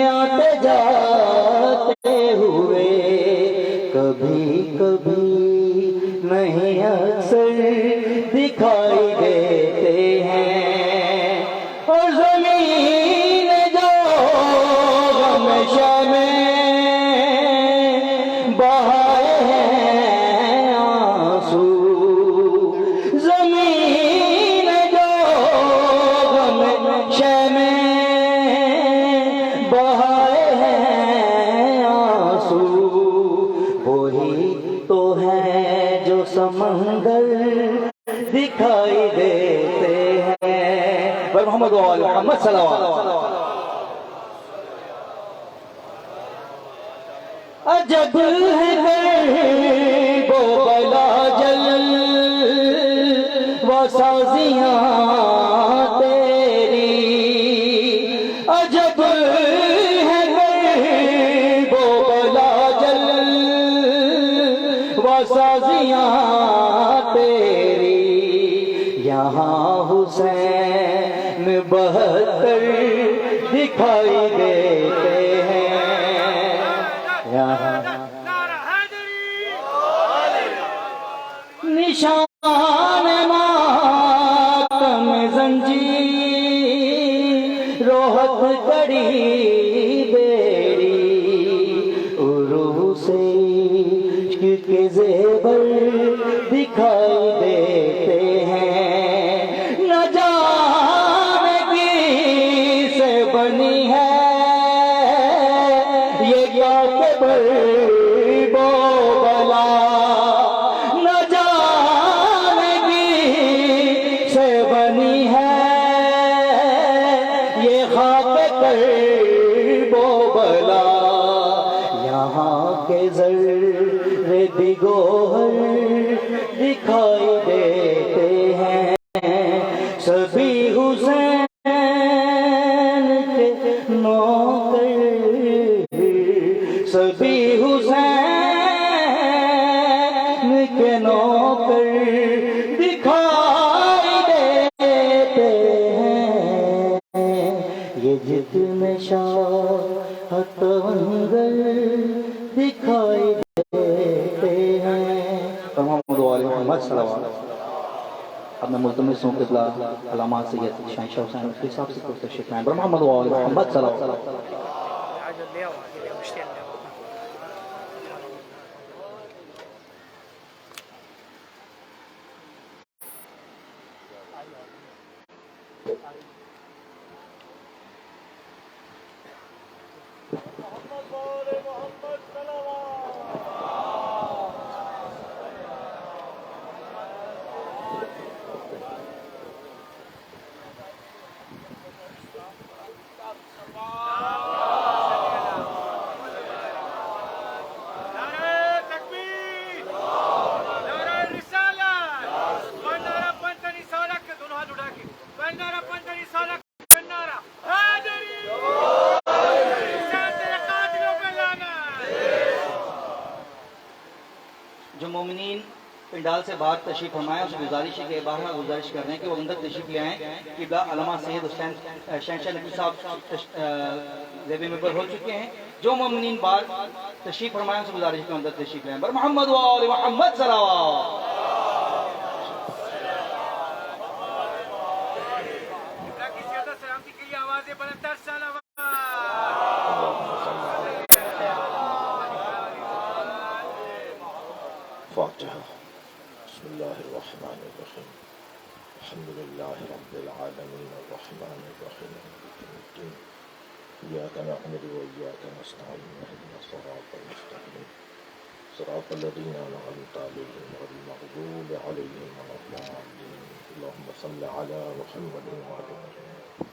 آتے جاتے ہوئے کبھی کبھی نہیں اکثر دکھائی دیتے ہیں، اور زمین جو ہمیشہ میں بہائے ہیں آنسو، زمین جو ہمیشہ میں بہائے ہیں آنسو، وہی تو ہے جو سمندر دکھائی دیتے ہیں۔ محمد و آل محمد صلی اللہ علیہ وسلم۔ عجب ہے وہ بلا جل و سازیاں تیری، عجب ہے وہ بلا جل و سازیاں تیری، یہاں حسین 72 دکھائی دیتے ہیں، نشان ماتم زنجیر روحت کڑی بیری، عروس عشق کے زیور دکھائی دیتے ہیں، نہ جانے کس سے بنی ہے یہ کعبہ بو بلا، نہ جانے کس سے بنی ہے یہ خاک بو بلا، یہاں کے ذرے بھی گوہر دکھائی دیتے ہیں، سبھی حسین کے نوکر، سبھی حسین کے نوکر دکھائی دیتے ہیں، یہ جتنے شاہت منظر دکھائی دیتے ہیں۔ محمد و آل محمد صلی اللہ علیہ وسلم۔ اب میں ملتمس ہوں قبلہ علامات سید شہنشاہ حسین مفتی صاحب سے تشریف لائیں۔ محمد و آل محمد صلی اللہ علیہ وسلم۔ جو مومنین پنڈال سے باہر تشریف فرمائیں اس گزارش ہے کہ باہر گزارش کر رہے ہیں کہ وہ اندر تشریف لے آئیں، قبلہ علامہ سید حسین شہنشاہ نقوی صاحب زیب ممبر ہو چکے ہیں، جو مومنین باہر تشریف فرمائیں اس گزارش کے اندر تشریف لے آئیں۔ بر محمد و آل محمد صلی اللہ علیہ وسلم۔ فاتحة۔ بسم الله الرحمن الرحيم، الحمد لله رب العالمين الرحمن الرحيم مالك يوم الدين، إياك نعبد وإياك نستعين، اهدنا الصراط المستقيم صراط الذين أنعمت عليهم غير المغضوب عليهم ولا الضالين، اللهم صل على محمد وعلى آل محمد۔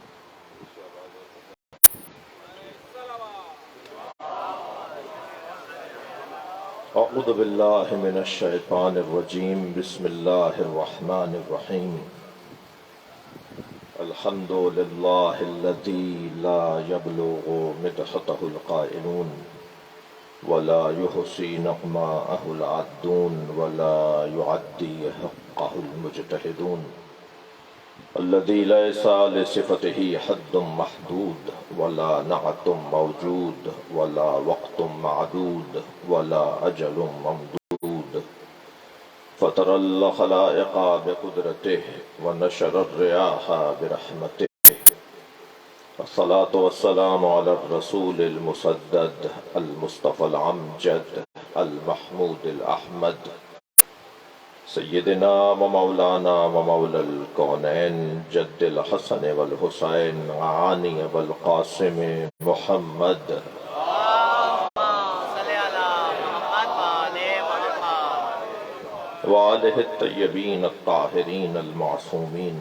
اعوذ باللہ من الشیطان الرجیم، بسم اللہ الرحمن الرحیم، الحمد للہ الذی لا یبلغ مدحتہ القائلون ولا يحصي نغماءه العدون ولا يعدي حقه المجتهدون، الذي ليس لصفته حد محدود ولا نعت موجود ولا وقت معدود ولا أجل ممدود، فطر الخلائق بقدرته ونشر الرياح برحمته، الصلاة والسلام على الرسول المسدد المصطفى الأمجد المحمود الأحمد سيدنا ومولانا ومولى الكونين جد الحسن والحسين عاني والقاسم محمد وآله الطيبين الطاهرين المعصومين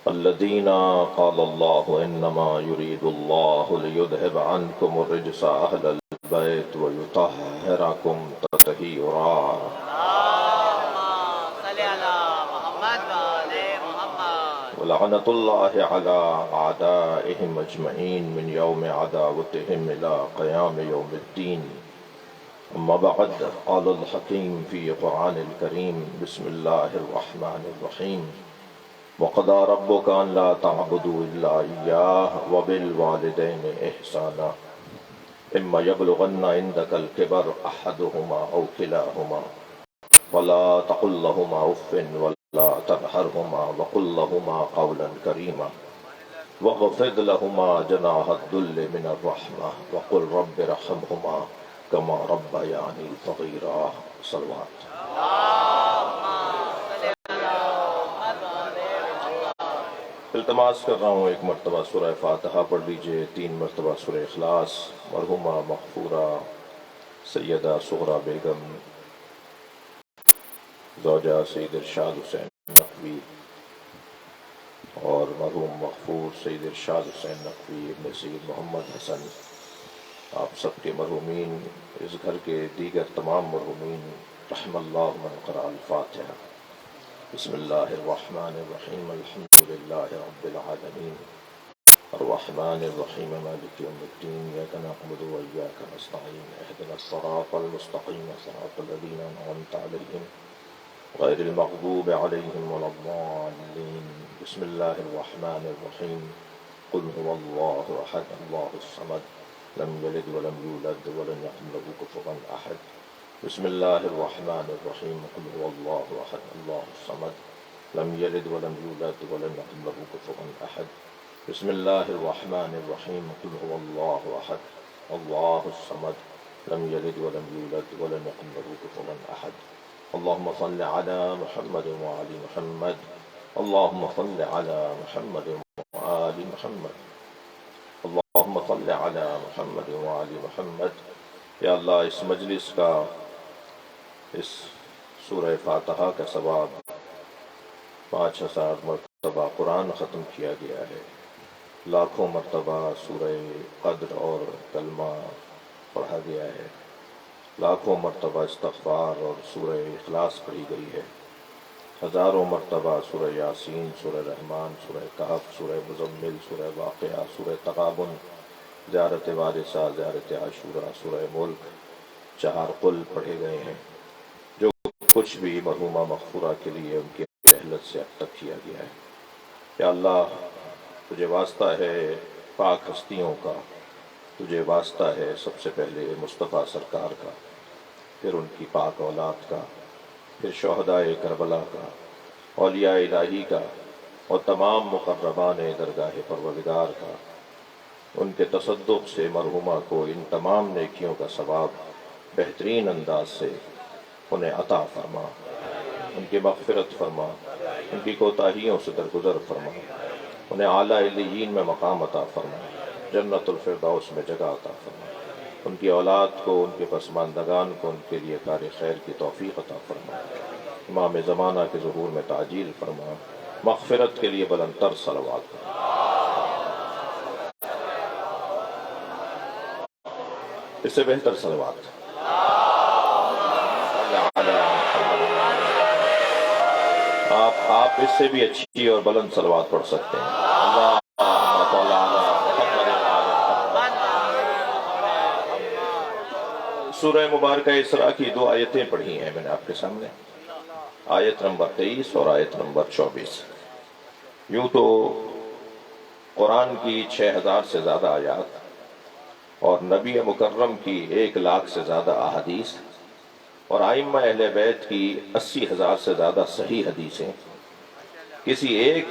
الذين قال الله إنما يريد الله ليذهب عنكم الرجس أهل البيت ويطهركم تطهيرا. ولعنة الله على أعدائهم أجمعين من يوم عداوتهم إلى قيام يوم الدين. أما بعد، قال الحكيم في قرآن الكريم: بسم الله الرحمن الرحيم. وقضى ربك أن لا تعبدوا إلا إياه وبالوالدين إحسانا إما يبلغن عندك الكبر أحدهما أو كلاهما فلا تقل لهما أف ولا تنهرهما وقل لهما قولا كريما واخفض لهما جناح الذل من الرحمة وقل رب ارحمهما كما ربياني صغيرا. صلوات. التماس کر رہا ہوں ایک مرتبہ سورہ فاتحہ پڑھ لیجئے، 3 مرتبہ سورہ اخلاص. مرحومہ مغفورہ سیدہ صغرا بیگم زوجہ سید ارشاد حسین نقوی اور مرحوم مغفور سید ارشاد حسین نقوی ابن سید محمد حسن، آپ سب کے مرحومین، اس گھر کے دیگر تمام مرحومین، رحم اللہ من قرأ الفاتحہ. بسم اللہ الرحمن الرحیم. الحمد للہ رب العالمین الرحمن الرحیم مالک یوم الدین. ایاک نعبد و ایاک نستعین. اهدنا الصراط المستقیم صراط الذین انعمت علیہم غیر المغضوب علیہم ولا الضالین. بسم اللہ الرحمن الرحیم. قل هو اللہ احد اللہ الصمد لم یلد ولم یولد ولم یکن له کفوا احد. بسم اللہ الرحمن الرحیم. قل هو اللہ احد اللہ الصمد لم یلد ولم یولد ولم یکن له کفوا احد. بسم اللہ الرحمن الرحیم. قل هو اللہ احد اللہ الصمد لم یلد ولم یولد ولم یکن له کفوا احد. اللهم صل على محمد وآل محمد. اللهم صل على محمد وآل محمد. اللهم صل على محمد وآل محمد. یا اللہ، اس مجلس کا، اس سورہ فاتحہ کا ثواب 5000 مرتبہ قرآن ختم کیا گیا ہے، لاکھوں مرتبہ سورہ قدر اور کلمہ پڑھا گیا ہے، لاکھوں مرتبہ استغفار اور سورہ اخلاص پڑھی گئی ہے، ہزاروں مرتبہ سورہ یاسین، سورہ رحمان، سورہ کہف، سورہ مزمل، سورہ واقعہ، سورہ تغابن، زیارت وارثہ، زیارت عاشورہ، سورہ ملک، 4 قل پڑھے گئے ہیں. جو کچھ بھی مرحومہ مغفورہ کے لیے ان کی رحلت سے اب تک کیا گیا ہے، یا اللہ تجھے واسطہ ہے پاک ہستیوں کا، تجھے واسطہ ہے سب سے پہلے مصطفیٰ سرکار کا، پھر ان کی پاک اولاد کا، پھر شہدائے کربلا کا، اولیاء الہی کا، اور تمام مقربان درگاہ پروردگار کا. ان کے تصدق سے مرحومہ کو ان تمام نیکیوں کا ثواب بہترین انداز سے انہیں عطا فرما، ان کی مغفرت فرما، ان کی کوتاہیوں سے درگزر فرما، انہیں اعلیٰ علیین میں مقام عطا فرما، جنت الفردوس میں جگہ عطا فرما. ان کی اولاد کو، ان کے پسماندگان کو ان کے لیے کار خیر کی توفیق عطا فرما. امام زمانہ کے ظہور میں تعجیل فرما. مغفرت کے لیے بلند تر صلوات فرما. اس سے بہتر صلوات آپ اس سے بھی اچھی اور بلند صلوات پڑھ سکتے ہیں. سورہ مبارکہ اسراء کی 2 آیتیں پڑھی ہیں میں نے آپ کے سامنے، آیت نمبر 23 اور آیت نمبر 24. یوں تو قرآن کی 6000 سے زیادہ آیات اور نبی مکرم کی 1,00,000 سے زیادہ احادیث اور ائمہ اہل بیت کی 80,000 سے زیادہ صحیح حدیثیں، کسی ایک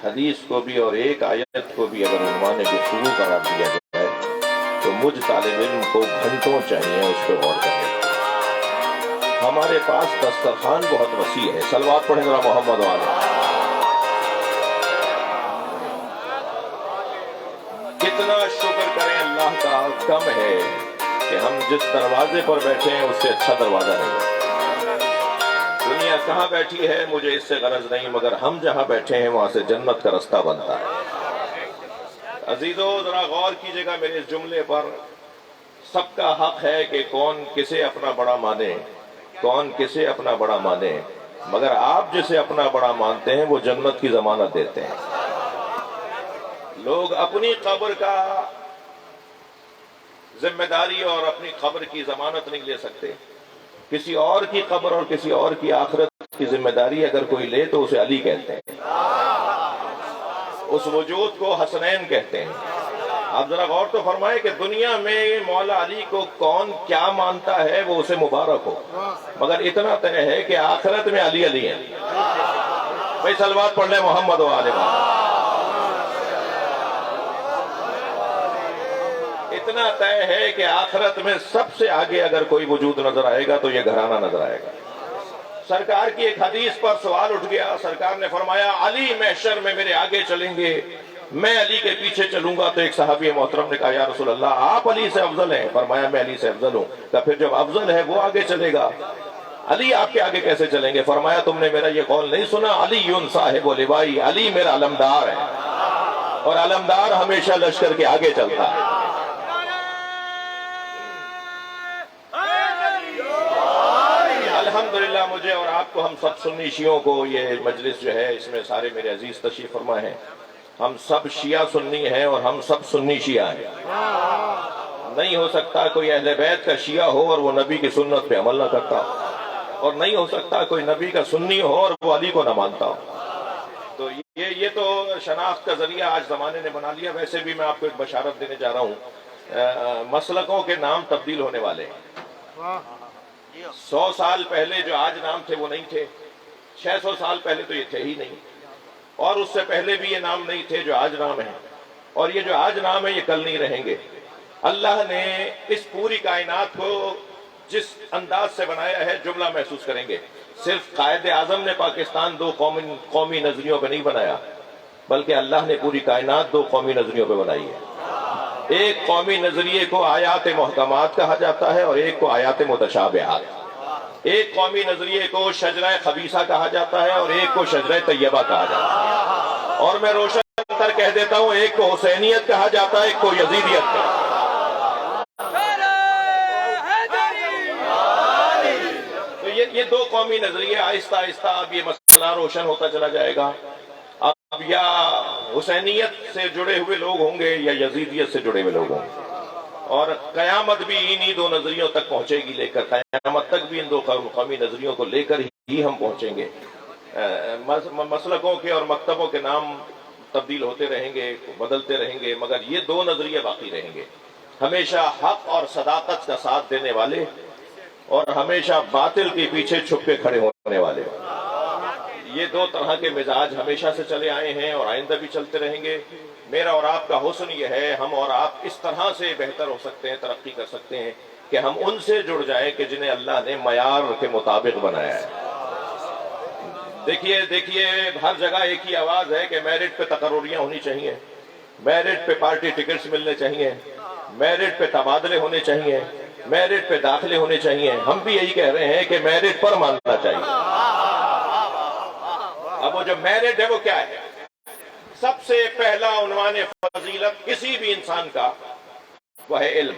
حدیث کو بھی اور ایک آیت کو بھی اگر عنوان گفتگو قرار دیا جائے تو مجھ طالب علم کو گھنٹوں چاہیے اس پہ غور کرنے۔ ہمارے پاس دسترخوان بہت وسیع ہے، صلوات پڑھیں ذرا محمد والے۔ کتنا شکر کریں اللہ کا، کم ہے کہ ہم جس دروازے پر بیٹھے ہیں اس سے اچھا دروازہ نہیں۔ دنیا کہاں بیٹھی ہے مجھے اس سے غرض نہیں، مگر ہم جہاں بیٹھے ہیں وہاں سے جنت کا رستہ بنتا ہے۔ عزیزو ذرا غور کیجئے گا میرے اس جملے پر۔ سب کا حق ہے کہ کون کسے اپنا بڑا مانے، کون کسے اپنا بڑا مانے، مگر آپ جسے اپنا بڑا مانتے ہیں وہ جنت کی ضمانت دیتے ہیں۔ لوگ اپنی قبر کا ذمہ داری اور اپنی قبر کی ضمانت نہیں لے سکتے۔ کسی اور کی قبر اور کسی اور کی آخرت کی ذمہ داری اگر کوئی لے تو اسے علی کہتے ہیں، اس وجود کو حسنین کہتے ہیں۔ آپ ذرا غور تو فرمائیں کہ دنیا میں مولا علی کو کون کیا مانتا ہے وہ اسے مبارک ہو، مگر اتنا طے ہے کہ آخرت میں علی علی ہیں۔ بھائی صلوات پڑھ لیں محمد و آل محمد۔ اتنا طے ہے کہ آخرت میں سب سے آگے اگر کوئی وجود نظر آئے گا تو یہ گھرانہ نظر آئے گا۔ سرکار کی ایک حدیث پر سوال اٹھ گیا، سرکار نے فرمایا علی محشر میں میرے آگے چلیں گے، میں علی کے پیچھے چلوں گا۔ تو ایک صحابی محترم نے کہا یا رسول اللہ آپ علی سے افضل ہیں؟ فرمایا میں علی سے افضل ہوں۔ کہ پھر جب افضل ہے وہ آگے چلے گا، علی آپ کے آگے کیسے چلیں گے؟ فرمایا تم نے میرا یہ قول نہیں سنا، علی صاحب و لوائی، علی میرا علمدار ہے اور علمدار ہمیشہ لشکر کے آگے چلتا ہے۔ الحمدللہ مجھے اور آپ کو، ہم سب سنی شیعوں کو، یہ مجلس جو ہے اس میں سارے میرے عزیز تشریف فرما ہیں، ہم سب شیعہ سنی ہیں اور ہم سب سنی شیعہ ہیں۔ نہیں ہو سکتا کوئی اہل بیت کا شیعہ ہو اور وہ نبی کی سنت پہ عمل نہ کرتا ہو، اور نہیں ہو سکتا کوئی نبی کا سنی ہو اور وہ علی کو نہ مانتا ہو۔ تو یہ تو شناخت کا ذریعہ آج زمانے نے بنا لیا۔ ویسے بھی میں آپ کو ایک بشارت دینے جا رہا ہوں، مسلکوں کے نام تبدیل ہونے والے ہیں۔ 100 سال پہلے جو آج نام تھے وہ نہیں تھے، 600 سال پہلے تو یہ تھے ہی نہیں، اور اس سے پہلے بھی یہ نام نہیں تھے جو آج نام ہیں، اور یہ جو آج نام ہے یہ کل نہیں رہیں گے۔ اللہ نے اس پوری کائنات کو جس انداز سے بنایا ہے جملہ محسوس کریں گے۔ صرف قائد اعظم نے پاکستان 2 قومی نظریوں پہ نہیں بنایا، بلکہ اللہ نے پوری کائنات 2 قومی نظریوں پہ بنائی ہے۔ ایک قومی نظریے کو آیات محکمات کہا جاتا ہے اور ایک کو آیات متشابہات۔ ایک قومی نظریے کو شجرہ خبیثہ کہا جاتا ہے اور ایک کو شجرہ طیبہ کہا جاتا ہے، اور میں روشن کر کہہ دیتا ہوں ایک کو حسینیت کہا جاتا ہے، ایک کو یزیدیت کہا جاتا ہے۔ تو یہ 2 قومی نظریے آہستہ آہستہ اب یہ مسئلہ روشن ہوتا چلا جائے گا۔ اب یا حسینیت سے جڑے ہوئے لوگ ہوں گے یا یزیدیت سے جڑے ہوئے لوگ ہوں گے، اور قیامت بھی انہی 2 نظریوں تک پہنچے گی، لے کر قیامت تک بھی ان 2 قومی نظریوں کو لے کر ہی ہم پہنچیں گے۔ مسلکوں کے اور مکتبوں کے نام تبدیل ہوتے رہیں گے، بدلتے رہیں گے، مگر یہ 2 نظریے باقی رہیں گے، ہمیشہ حق اور صداقت کا ساتھ دینے والے اور ہمیشہ باطل کے پیچھے چھپ کے کھڑے ہونے والے۔ یہ 2 طرح کے مزاج ہمیشہ سے چلے آئے ہیں اور آئندہ بھی چلتے رہیں گے۔ میرا اور آپ کا حسن یہ ہے، ہم اور آپ اس طرح سے بہتر ہو سکتے ہیں، ترقی کر سکتے ہیں کہ ہم ان سے جڑ جائیں کہ جنہیں اللہ نے معیار کے مطابق بنایا ہے۔ دیکھیے ہر جگہ ایک ہی آواز ہے کہ میرٹ پہ تقرریاں ہونی چاہیے، میرٹ پہ پارٹی ٹکٹس ملنے چاہیے، میرٹ پہ تبادلے ہونے چاہیے، میرٹ پہ داخلے ہونے چاہیے۔ ہم بھی یہی کہہ رہے ہیں کہ میرٹ پر ماننا چاہیے۔ اب وہ جو میرٹ ہے وہ کیا ہے؟ سب سے پہلا عنوان فضیلت کسی بھی انسان کا وہ ہے علم،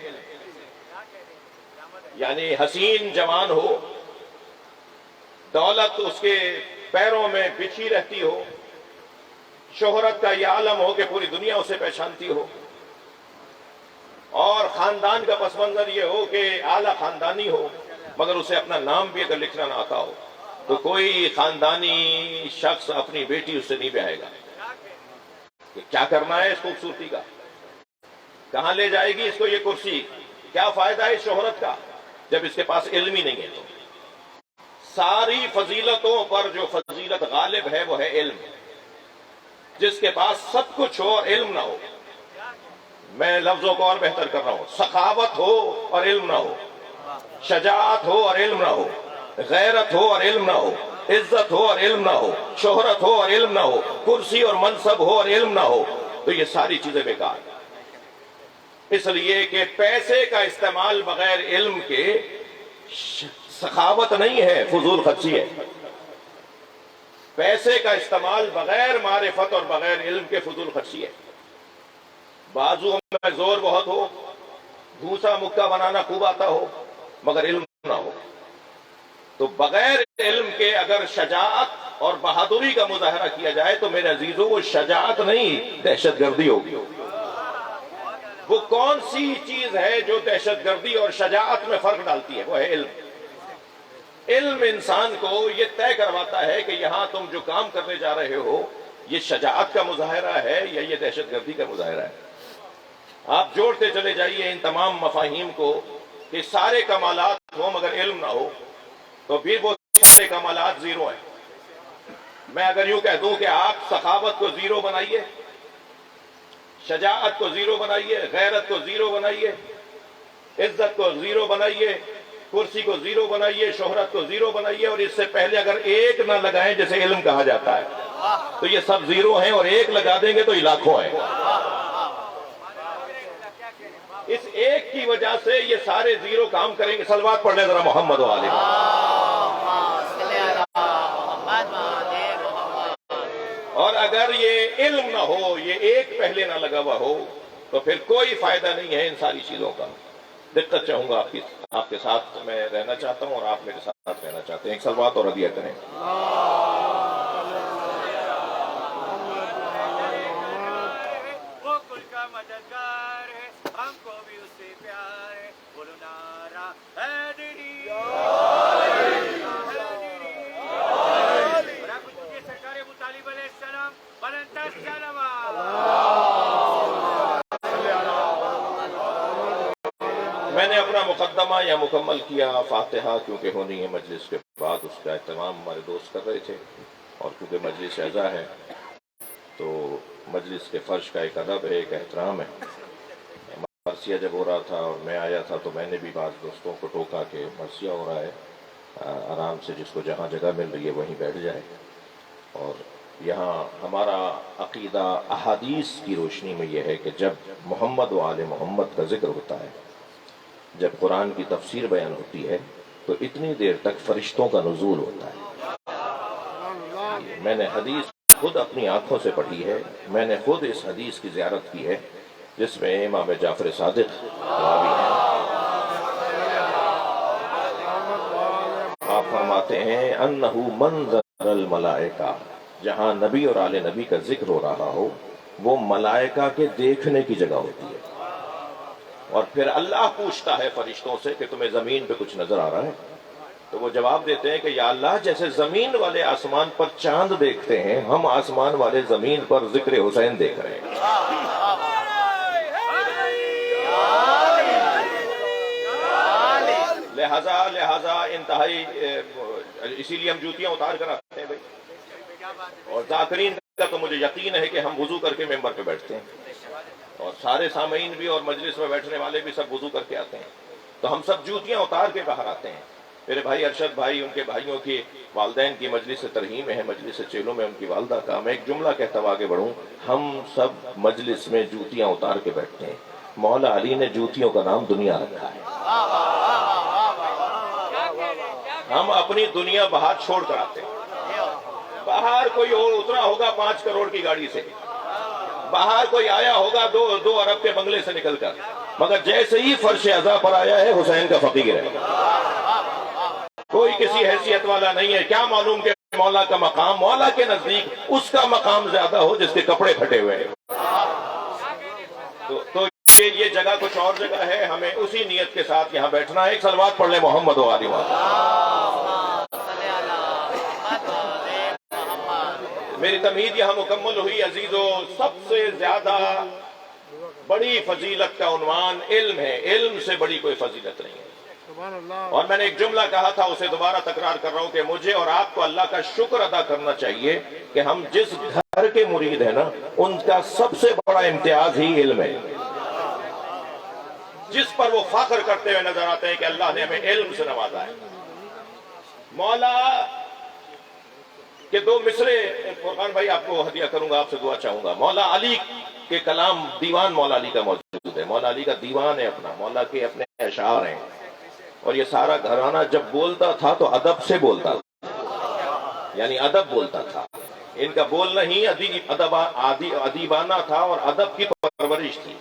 یعنی حسین جوان ہو، دولت اس کے پیروں میں بچھی رہتی ہو، شہرت کا یہ عالم ہو کہ پوری دنیا اسے پہچانتی ہو، اور خاندان کا پس منظر یہ ہو کہ اعلیٰ خاندانی ہو، مگر اسے اپنا نام بھی اگر لکھنا نہ آتا ہو تو کوئی خاندانی شخص اپنی بیٹی اس سے نہیں بیاہے گا۔ کہ کیا کرنا ہے اس خوبصورتی کا، کہاں لے جائے گی اس کو یہ کرسی، کیا فائدہ ہے اس شہرت کا جب اس کے پاس علم ہی نہیں ہے؟ تو ساری فضیلتوں پر جو فضیلت غالب ہے وہ ہے علم۔ جس کے پاس سب کچھ ہو اور علم نہ ہو، میں لفظوں کو اور بہتر کر رہا ہوں، سخاوت ہو اور علم نہ ہو، شجاعت ہو اور علم نہ ہو، غیرت ہو اور علم نہ ہو، عزت ہو اور علم نہ ہو، شہرت ہو اور علم نہ ہو، کرسی اور منصب ہو اور علم نہ ہو، تو یہ ساری چیزیں بیکار ہیں۔ اس لیے کہ پیسے کا استعمال بغیر علم کے سخاوت نہیں ہے، فضول خرچی ہے۔ پیسے کا استعمال بغیر معرفت اور بغیر علم کے فضول خرچی ہے۔ بازو میں زور بہت ہو، بھوسا مکہ بنانا خوب آتا ہو، مگر علم نہ ہو، تو بغیر علم کے اگر شجاعت اور بہادری کا مظاہرہ کیا جائے تو میرے عزیزوں وہ شجاعت نہیں، دہشت گردی ہوگی۔ وہ کون سی چیز ہے جو دہشت گردی اور شجاعت میں فرق ڈالتی ہے؟ وہ ہے علم۔ علم انسان کو یہ طے کرواتا ہے کہ یہاں تم جو کام کرنے جا رہے ہو یہ شجاعت کا مظاہرہ ہے یا یہ دہشت گردی کا مظاہرہ ہے۔ آپ جوڑتے چلے جائیے ان تمام مفاہیم کو کہ سارے کمالات ہوں مگر علم نہ ہو تو پھر وہ سارے کمالات زیرو ہیں۔ میں اگر یوں کہہ دوں کہ آپ سخاوت کو زیرو بنائیے، شجاعت کو زیرو بنائیے، غیرت کو زیرو بنائیے، عزت کو زیرو بنائیے، کرسی کو زیرو بنائیے، شہرت کو زیرو بنائیے، اور اس سے پہلے اگر ایک نہ لگائیں جسے علم کہا جاتا ہے تو یہ سب زیرو ہیں، اور ایک لگا دیں گے تو یہ لاکھوں ہیں۔ اس ایک کی وجہ سے یہ سارے زیرو کام کریں گے۔ صلوات پڑھ لیں ذرا محمد و آلہ۔ اور اگر یہ علم نہ ہو، یہ ایک پہلے نہ لگا ہوا ہو تو پھر کوئی فائدہ نہیں ہے ان ساری چیزوں کا۔ دقت چاہوں گا آپ کے ساتھ میں رہنا چاہتا ہوں اور آپ میرے ساتھ رہنا چاہتے ہیں۔ ایک صلوات اور ہدیہ کریں۔ میں نے اپنا مقدمہ یا مکمل کیا، فاتحہ کیونکہ ہونی ہے مجلس کے بعد، اس کا اہتمام ہمارے دوست کر رہے تھے، اور کیونکہ مجلس اعزا ہے تو مجلس کے فرش کا ایک ادب ہے، ایک احترام ہے۔ مرثیہ جب ہو رہا تھا اور میں آیا تھا تو میں نے بھی بعض دوستوں کو ٹوکا کہ مرثیہ ہو رہا ہے، آرام سے جس کو جہاں جگہ مل رہی ہے وہیں بیٹھ جائے۔ اور یہاں ہمارا عقیدہ احادیث کی روشنی میں یہ ہے کہ جب محمد و آل محمد کا ذکر ہوتا ہے، جب قرآن کی تفسیر بیان ہوتی ہے تو اتنی دیر تک فرشتوں کا نزول ہوتا ہے۔ میں نے حدیث خود اپنی آنکھوں سے پڑھی ہے، میں نے خود اس حدیث کی زیارت کی ہے جس میں امام جعفر صادق راوی ہیں۔ آپ فرماتے ہیں انہو منظر الملائکہ، جہاں نبی اور آل نبی کا ذکر ہو رہا ہو وہ ملائکہ کے دیکھنے کی جگہ ہوتی ہے۔ اور پھر اللہ پوچھتا ہے فرشتوں سے کہ تمہیں زمین پہ کچھ نظر آ رہا ہے؟ تو وہ جواب دیتے ہیں کہ یا اللہ جیسے زمین والے آسمان پر چاند دیکھتے ہیں، ہم آسمان والے زمین پر ذکر حسین دیکھ رہے ہیں۔ لہذا انتہائی، اسی لیے ہم جوتیاں اتار کر آتے ہیں بھائی، اور ذاکرین کا تو مجھے یقین ہے کہ ہم وضو کر کے ممبر پہ بیٹھتے ہیں، اور سارے سامعین بھی اور مجلس میں بیٹھنے والے بھی سب وضو کر کے آتے ہیں، تو ہم سب جوتیاں اتار کے باہر آتے ہیں۔ میرے بھائی ارشد بھائی، ان کے بھائیوں کی والدین کی مجلس ترہیم ہے، مجلس چیلوں میں ان کی والدہ کا، میں ایک جملہ کہتا ہوا آگے بڑھوں، ہم سب مجلس میں جوتیاں اتار کے بیٹھتے ہیں۔ مولا علی نے جوتیوں کا نام دنیا رکھا ہے۔ ہم اپنی دنیا باہر چھوڑ کر آتے ہیں۔ باہر کوئی اور اترا ہوگا 5 کروڑ کی گاڑی سے، باہر کوئی آیا ہوگا 2 ارب کے بنگلے سے نکل کر، مگر جیسے ہی فرش عزا پر آیا ہے حسین کا فقیر ہے، کوئی کسی حیثیت والا نہیں ہے۔ کیا معلوم کہ مولا کا مقام، مولا کے نزدیک اس کا مقام زیادہ ہو جس کے کپڑے پھٹے ہوئے ہیں۔ تو یہ جگہ کچھ اور جگہ ہے، ہمیں اسی نیت کے ساتھ یہاں بیٹھنا ہے۔ ایک صلوات پڑھ لیں محمد و آل محمد۔ میری تمہید یہاں مکمل ہوئی عزیزو. سب سے زیادہ بڑی فضیلت کا عنوان علم ہے. علم سے بڑی کوئی فضیلت نہیں ہے. اور میں نے ایک جملہ کہا تھا، اسے دوبارہ تکرار کر رہا ہوں کہ مجھے اور آپ کو اللہ کا شکر ادا کرنا چاہیے کہ ہم جس گھر کے مرید ہیں نا، ان کا سب سے بڑا امتیاز ہی علم ہے، جس پر وہ فخر کرتے ہوئے نظر آتے ہیں کہ اللہ نے ہمیں علم سے نوازا ہے. مولا کے دو مصرے فرقان بھائی آپ کو ہدیہ کروں گا، آپ سے دعا چاہوں گا. مولا علی کے کلام، دیوان مولا علی کا موجود ہے. مولا علی کا دیوان ہے اپنا، مولا کے اپنے اشعار ہیں. اور یہ سارا گھرانہ جب بولتا تھا تو ادب سے بولتا تھا، یعنی ادب بولتا تھا. ان کا بولنا ہی ادیبانہ تھا اور ادب کی پرورش تھی.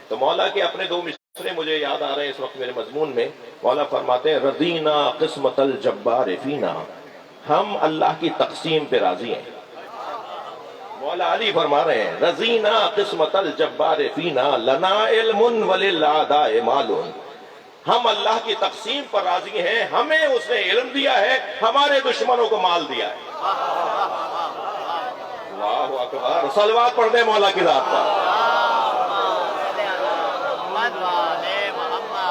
تو مولا کے اپنے دو مصرے مجھے یاد آ رہے ہیں اس وقت میرے مضمون میں. مولا فرماتے ہیں رضینا قسمت الجبار فینا، ہم اللہ کی تقسیم پہ راضی ہیں. مولا علی فرما رہے ہیں رضینا قسمت الجبار فینا لنا علم وللعداء مال، ہم اللہ کی تقسیم پر راضی ہیں، ہمیں اس نے علم دیا ہے، ہمارے دشمنوں کو مال دیا ہے. اللہ اکبر. صلوات پڑھ دیں مولا کی ذات پر.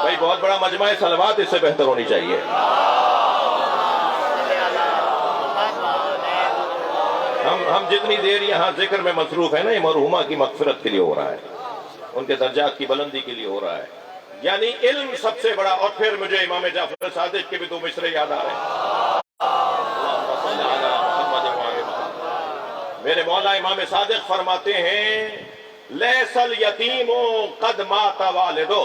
بھائی بہت بڑا مجمع ہے، صلوات اس سے بہتر ہونی چاہیے. ہم جتنی دیر یہاں ذکر میں مصروف ہیں نا، یہ مرحومہ کی مغفرت کے لیے ہو رہا ہے، ان کے درجات کی بلندی کے لیے ہو رہا ہے. یعنی علم سب سے بڑا. اور پھر مجھے امام جعفر صادق کے بھی دو مصرے یاد آ رہے ہیں. میرے مولا امام صادق فرماتے ہیں لیس الیتیم قد مات والدہ.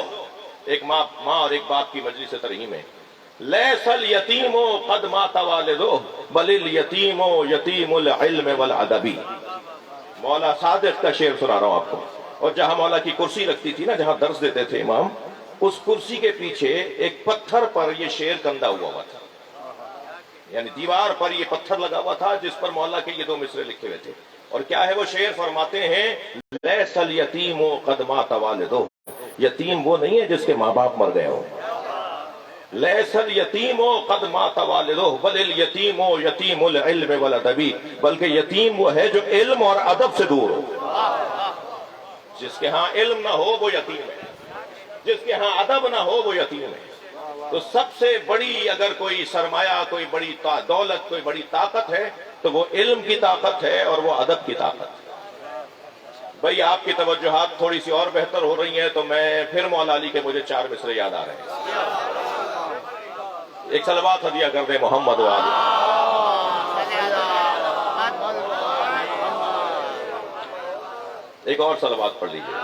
ایک ماں اور ایک باپ کی مجلس ترحیم ہے. لیس الیتیم قد مات والدہ بل الیتیم یتیم العلم والادب. مولا صادق کا شعر سنا رہا ہوں آپ کو. اور جہاں مولا کی کرسی رکھتی تھی نا، جہاں درس دیتے تھے امام، اس کرسی کے پیچھے ایک پتھر پر یہ شعر کندہ ہوا تھا، یعنی دیوار پر یہ پتھر لگا ہوا تھا جس پر مولا کے یہ دو مصرے لکھے ہوئے تھے. اور کیا ہے وہ شعر؟ فرماتے ہیں لیس الیتیم قد مات والدہ، یتیم وہ نہیں ہے جس کے ماں باپ مر گئے ہوں. لیس الیتیم قد مات والدہ بل الیتیم یتیم العلم والادب، بلکہ یتیم وہ ہے جو علم اور ادب سے دور ہو. جس کے ہاں علم نہ ہو وہ یتیم ہے، جس کے ہاں ادب نہ ہو وہ یتیم ہے. تو سب سے بڑی اگر کوئی سرمایہ، کوئی بڑی دولت، کوئی بڑی طاقت ہے تو وہ علم کی طاقت ہے اور وہ ادب کی طاقت ہے. بھئی آپ کی توجہات تھوڑی سی اور بہتر ہو رہی ہیں تو میں پھر مولا علی کے مجھے چار مصرے یاد آ رہے ہیں. ایک صلوات ہدیہ کر دیں محمد و آل. ایک اور صلوات پڑھ لیجیے.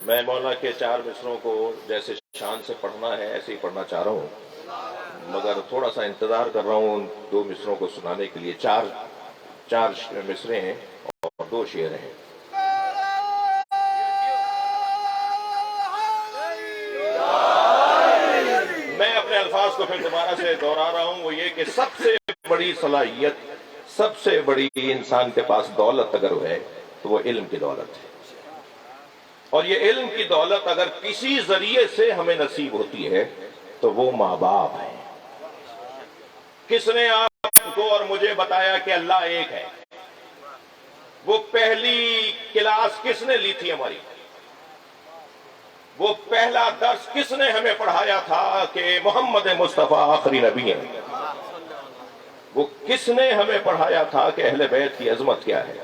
میں مولا کے چار مصروں کو جیسے شان سے پڑھنا ہے ایسے ہی پڑھنا چاہ رہا ہوں، مگر تھوڑا سا انتظار کر رہا ہوں ان دو مصروں کو سنانے کے لیے. چار مصرے ہیں اور دو شعر ہیں. میں اپنے الفاظ کو پھر دوبارہ سے دوہرا رہا ہوں، وہ یہ کہ سب سے بڑی صلاحیت، سب سے بڑی انسان کے پاس دولت اگر ہے تو وہ علم کی دولت ہے. اور یہ علم کی دولت اگر کسی ذریعے سے ہمیں نصیب ہوتی ہے تو وہ ماں باپ ہیں. کس نے آپ کو اور مجھے بتایا کہ اللہ ایک ہے؟ وہ پہلی کلاس کس نے لی تھی ہماری؟ وہ پہلا درس کس نے ہمیں پڑھایا تھا کہ محمد مصطفیٰ آخری نبی ہیں؟ وہ کس نے ہمیں پڑھایا تھا کہ اہل بیت کی عظمت کیا ہے؟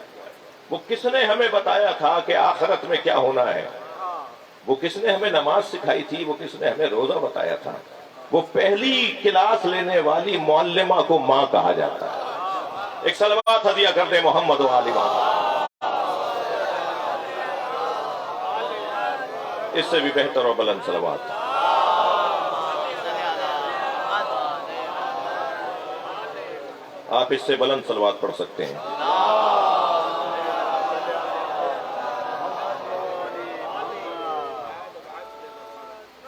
وہ کس نے ہمیں بتایا تھا کہ آخرت میں کیا ہونا ہے؟ وہ کس نے ہمیں نماز سکھائی تھی؟ وہ کس نے ہمیں روزہ بتایا تھا؟ وہ پہلی کلاس لینے والی معلمہ کو ماں کہا جاتا ہے. ایک صلوات ہدیہ کر دیں محمد و آل محمد. اس سے بھی بہتر اور بلند صلوات. آپ اس سے بلند صلوات پڑھ سکتے ہیں.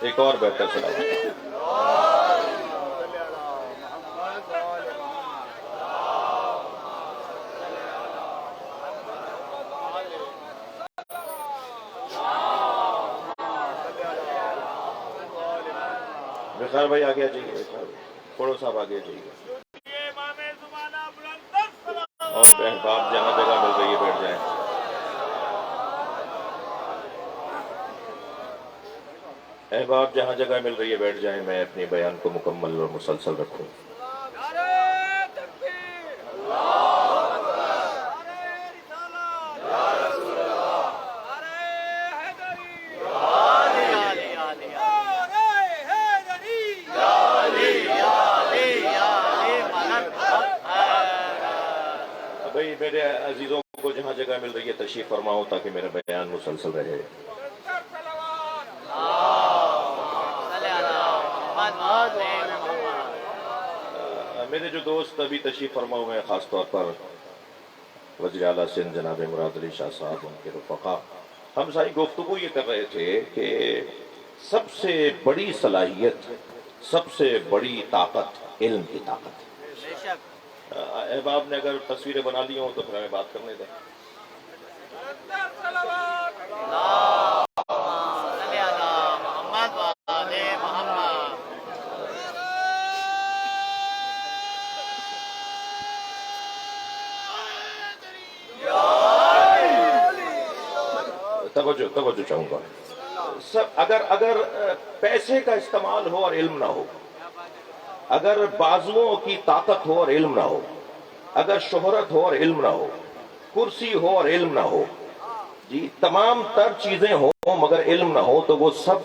ایک اور بہتر صلوات. وقار بھائی آگے آ جائیے، وقار بھائی پڑو صاحب آگے آ جائیے، اور احباب جہاں جگہ مل رہی ہے بیٹھ جائیں۔ احباب جہاں جگہ مل رہی ہے بیٹھ جائیں، میں اپنی بیان کو مکمل اور مسلسل رکھوں۔ بھائی میرے عزیزوں کو جہاں جگہ مل رہی ہے تشریف فرماؤ تاکہ میرا بیان مسلسل رہے۔ میرے جو دوست ابھی تشریف فرما ہوئے ہیں، خاص طور پر وزیر اعلیٰ سندھ جناب مراد علی شاہ صاحب، ان کے رفقا، ہم ساری گفتگو یہ کر رہے تھے کہ سب سے بڑی صلاحیت، سب سے بڑی طاقت علم کی طاقت ہے۔ احباب نے اگر تصویریں بنا لی ہوں تو پھر ہمیں بات کرنے دیں۔ توجہ چاہوں گا اگر پیسے کا استعمال ہو اور علم نہ ہو، اگر بازوؤں کی طاقت ہو اور علم نہ ہو، اگر شہرت ہو اور علم نہ ہو، کرسی ہو اور علم نہ ہو، جی تمام تر چیزیں ہوں مگر علم نہ ہو تو وہ سب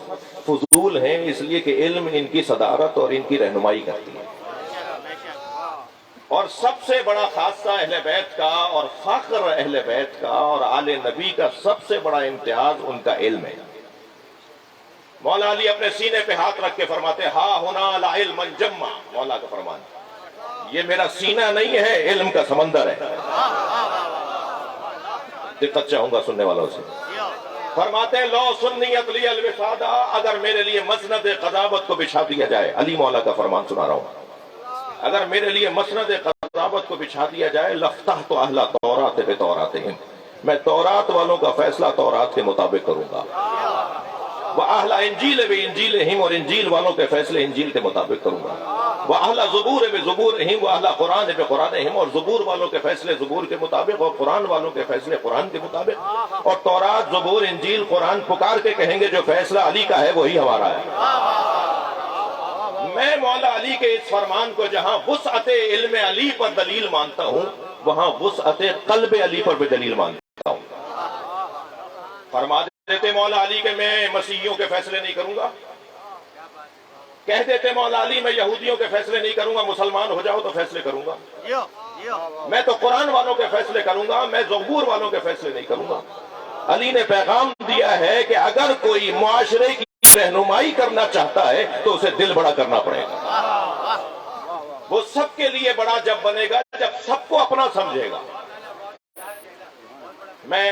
فضول ہیں، اس لیے کہ علم ان کی صدارت اور ان کی رہنمائی کرتی ہے۔ اور سب سے بڑا خاصہ اہل بیت کا اور فخر اہل بیت کا اور آل نبی کا سب سے بڑا امتیاز ان کا علم ہے۔ مولا علی اپنے سینے پہ ہاتھ رکھ کے فرماتے ہا ہونا لا علم جمع، مولا کا فرمان، یہ میرا سینہ نہیں ہے، علم کا سمندر ہے۔ دقت چاہوں گا سننے والوں سے۔ فرماتے ہیں لو سنیت لی الوفادہ، اگر میرے لیے مسند قضاوت کو بچھا دیا جائے، علی مولا کا فرمان سنا رہا ہوں، اگر میرے لیے مسند قضاوت کو بچھا دیا جائے لفتحت اہل تورات بتوراتہم، میں تورات والوں کا فیصلہ تورات کے مطابق کروں گا، وَأَهْلَ إِنْجِيلِ بِإِنْجِيلِهِمْ، اور انجیل والوں کے فیصلے انجیل کے مطابق کروں گا، وَأَهْلَ زُبُورِ بِزُبُورِهِمْ وَأَهْلَ قرآن بِقرآنِهِمْ، اور زبور والوں کے فیصلے زبور کے مطابق اور قرآن والوں کے فیصلے قرآن کے مطابق، اور تورات زبور انجیل قرآن پکار کے کہیں گے جو فیصلہ علی کا ہے وہی ہمارا ہے۔ میں مولا علی کے اس فرمان کو جہاں وسعت علم علی پر دلیل مانتا ہوں، وہاں وسعت قلب علی پر بھی دلیل مانتا ہوں۔ فرما دیتے مولا علی کہ میں مسیحیوں کے فیصلے نہیں کروں گا، کہہ دیتے مولا علی میں یہودیوں کے فیصلے نہیں کروں گا، مسلمان ہو جاؤ تو فیصلے کروں گا، میں تو قرآن والوں کے فیصلے کروں گا، میں زبور والوں کے فیصلے نہیں کروں گا۔ علی نے پیغام دیا ہے کہ اگر کوئی معاشرے کی رہنمائی کرنا چاہتا ہے تو اسے دل بڑا کرنا پڑے گا، وہ سب کے لیے بڑا جب بنے گا جب سب کو اپنا سمجھے گا۔ میں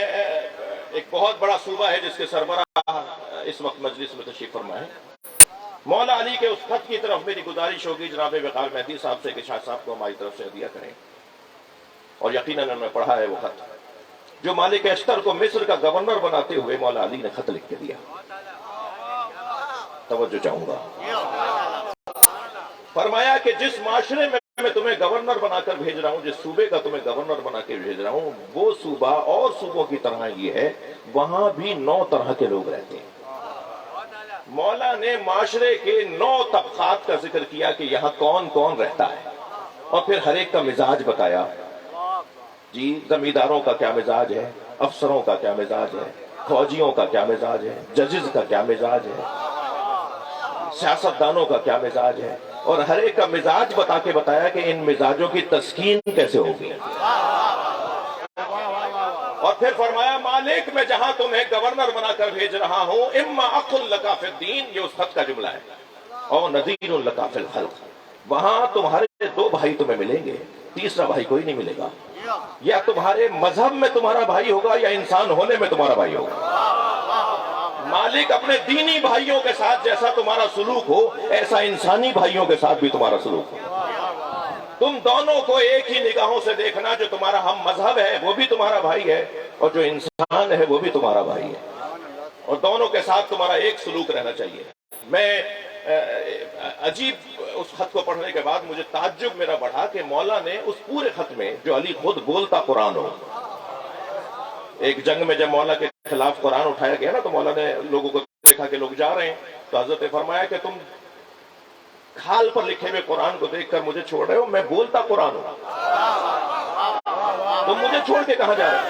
ایک بہت بڑا صوبہ ہے جس کے سربراہ اس وقت مجلس میں تشریف فرما ہے، مولا علی کے اس خط کی طرف میری گزارش ہوگی جناب وقار مہدی صاحب سے کہ شاہ صاحب کو ہماری طرف سے ہدیہ کریں، اور یقیناً انہوں نے پڑھا ہے وہ خط جو مالک اشتر کو مصر کا گورنر بناتے ہوئے مولا علی نے خط لکھ کے دیا۔ توجہ چاہوں گا، فرمایا کہ جس معاشرے میں تمہیں گورنر بنا کر بھیج رہا ہوں، جس صوبے کا تمہیں گورنر بنا کے بھیج رہا ہوں، وہ صوبہ اور صوبوں کی طرح یہ ہے، وہاں بھی 9 طرح کے لوگ رہتے ہیں۔ مولا نے معاشرے کے 9 طبقات کا ذکر کیا کہ یہاں کون کون رہتا ہے، اور پھر ہر ایک کا مزاج بتایا، جی زمینداروں کا کیا مزاج ہے، افسروں کا کیا مزاج ہے، فوجیوں کا کیا مزاج ہے، ججز کا کیا مزاج ہے، سیاستدانوں کا کیا مزاج ہے، اور ہر ایک کا مزاج بتا کے بتایا کہ ان مزاجوں کی تسکین کیسے ہوگی۔ اور پھر فرمایا مالک میں جہاں تمہیں گورنر بنا کر بھیج رہا ہوں، اما اخ لک فی الدین، یہ اس خط کا جملہ ہے، اور نذیر لک فی الخلق، وہاں تمہارے 2 بھائی تمہیں ملیں گے، تیسرا بھائی کوئی نہیں ملے گا، یا تمہارے مذہب میں تمہارا بھائی ہوگا یا انسان ہونے میں تمہارا بھائی ہوگا۔ مالک اپنے دینی بھائیوں کے ساتھ جیسا تمہارا سلوک ہو ایسا انسانی بھائیوں کے ساتھ بھی تمہارا سلوک ہو، تم دونوں کو ایک ہی نگاہوں سے دیکھنا، جو تمہارا ہم مذہب ہے وہ بھی تمہارا بھائی ہے اور جو انسان ہے وہ بھی تمہارا بھائی ہے، اور دونوں کے ساتھ تمہارا ایک سلوک رہنا چاہیے۔ میں عجیب اس خط کو پڑھنے کے بعد مجھے تعجب میرا بڑھا کہ مولا نے اس پورے خط میں جو علی خود بولتا قرآن ہو. ایک جنگ میں جب مولا کے خلاف قرآن اٹھایا گیا نا تو مولا نے لوگوں کو دیکھا کہ لوگ جا رہے ہیں تو حضرت نے فرمایا کہ تم کھال پر لکھے ہوئے قرآن کو دیکھ کر مجھے چھوڑ رہے ہو, میں بولتا قرآن ہوں, تم مجھے چھوڑ کے کہاں جا رہے ہو؟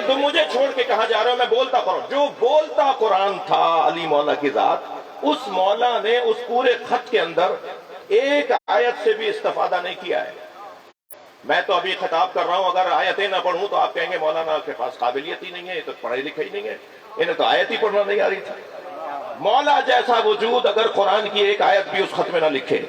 تم مجھے چھوڑ کے کہاں جا رہے ہو, میں بولتا قرآن. جو بولتا قرآن تھا علی مولا کی ذات, اس مولا نے اس پورے خط کے اندر ایک آیت سے بھی استفادہ نہیں کیا ہے. میں تو ابھی خطاب کر رہا ہوں, اگر آیتیں نہ پڑھوں تو آپ کہیں گے مولانا کے پاس قابلیت ہی نہیں ہے, یہ تو پڑھے لکھے ہی نہیں ہے, انہیں تو آیت ہی پڑھنا نہیں آ رہی تھی. مولا جیسا وجود اگر قرآن کی ایک آیت بھی اس خط میں نہ لکھے,